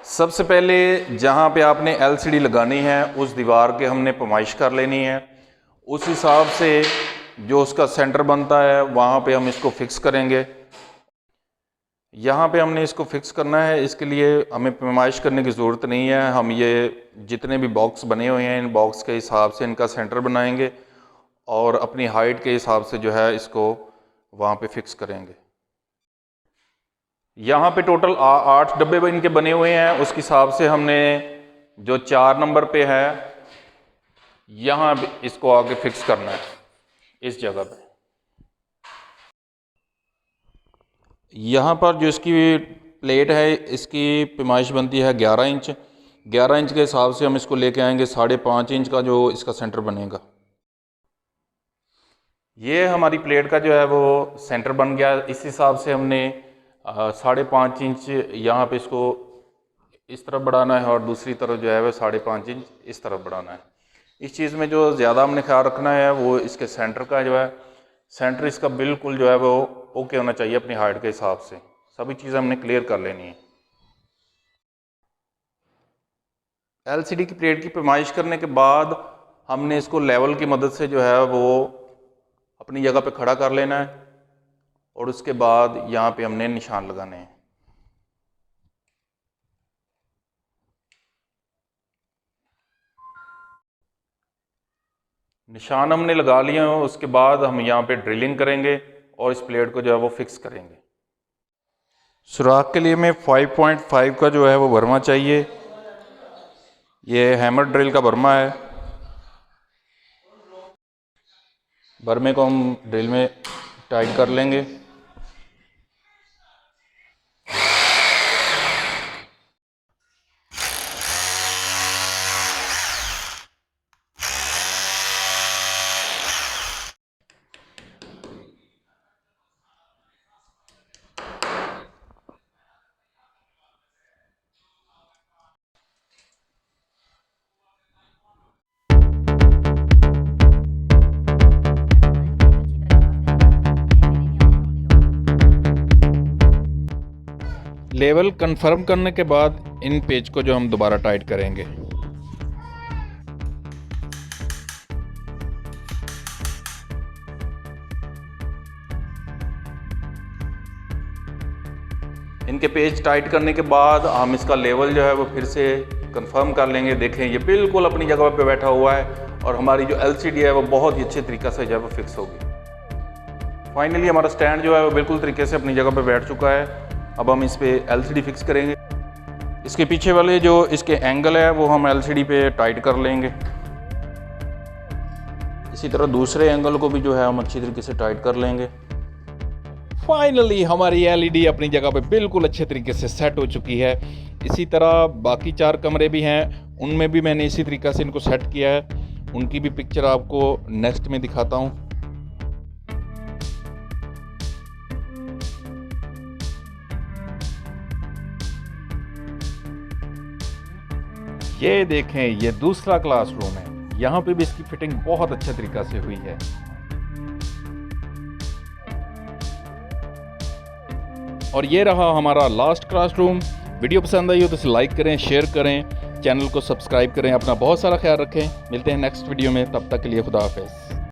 सबसे पहले जहाँ पे आपने एलसीडी लगानी है उस दीवार के हमने पैमाइश कर लेनी है। उस हिसाब से जो उसका सेंटर बनता है वहाँ पे हम इसको फिक्स करेंगे। यहाँ पे हमने इसको फिक्स करना है, इसके लिए हमें पैमाइश करने की ज़रूरत नहीं है। हम ये जितने भी बॉक्स बने हुए हैं इन बॉक्स के हिसाब से इनका सेंटर बनाएंगे और अपनी हाइट के हिसाब से जो है इसको वहाँ पे फिक्स करेंगे। यहाँ पे टोटल 8 डब्बे इनके बने हुए हैं, उसके हिसाब से हमने जो 4 नंबर पे है यहाँ इसको आगे फिक्स करना है इस जगह पे। यहाँ पर जो इसकी प्लेट है इसकी पैमाइश बनती है 11 इंच। 11 इंच के हिसाब से हम इसको लेके आएंगे 5.5 इंच का जो इसका सेंटर बनेगा। ये हमारी प्लेट का जो है वो सेंटर बन गया। इस हिसाब से हमने 5.5 इंच यहाँ पे इसको इस तरफ बढ़ाना है और दूसरी तरफ जो है वो 5.5 इंच इस तरफ बढ़ाना है। इस चीज़ में जो ज़्यादा हमने ख्याल रखना है वो इसके सेंटर का जो है, सेंटर इसका बिल्कुल जो है वो ओके होना चाहिए अपनी हाइट के हिसाब से। सभी चीज़ें हमने क्लियर कर लेनी है। एलसीडी की प्लेट की पैमाइश करने के बाद हमने इसको लेवल की मदद से जो है वो अपनी जगह पे खड़ा कर लेना है और उसके बाद यहाँ पे हमने निशान लगाने हैं। निशान हमने लगा लिए हैं, उसके बाद हम यहाँ पे ड्रिलिंग करेंगे और इस प्लेट को जो है वो फिक्स करेंगे। सुराख के लिए हमें 5.5 का जो है वो बर्मा चाहिए। ये हैमर ड्रिल का बर्मा है। बर्मे को हम ड्रिल में टाइट कर लेंगे। लेवल कंफर्म करने के बाद इन पेज को जो हम दोबारा टाइट करेंगे। इनके पेज टाइट करने के बाद हम इसका लेवल जो है वो फिर से कंफर्म कर लेंगे। देखें ये बिल्कुल अपनी जगह पे बैठा हुआ है और हमारी जो एलसीडी है वो बहुत ही अच्छे तरीके से जो है वो फिक्स होगी। फाइनली हमारा स्टैंड जो है वो बिल्कुल तरीके से अपनी जगह पे बैठ चुका है। अब हम इस पे एलसीडी फिक्स करेंगे। इसके पीछे वाले जो इसके एंगल है वो हम एलसीडी पे टाइट कर लेंगे। इसी तरह दूसरे एंगल को भी जो है हम अच्छी तरीके से टाइट कर लेंगे। फाइनली हमारी एलईडी अपनी जगह पे बिल्कुल अच्छे तरीके से सेट हो चुकी है। इसी तरह बाकी 4 कमरे भी हैं, उनमें भी मैंने इसी तरीके से इनको सेट किया है। उनकी भी पिक्चर आपको नेक्स्ट में दिखाता हूँ। ये देखें ये दूसरा क्लासरूम है। यहाँ पे भी इसकी फिटिंग बहुत अच्छे तरीके से हुई है। और ये रहा हमारा लास्ट क्लासरूम। वीडियो पसंद आई हो तो इसे लाइक करें, शेयर करें, चैनल को सब्सक्राइब करें। अपना बहुत सारा ख्याल रखें। मिलते हैं नेक्स्ट वीडियो में, तब तक के लिए खुदा हाफिज़।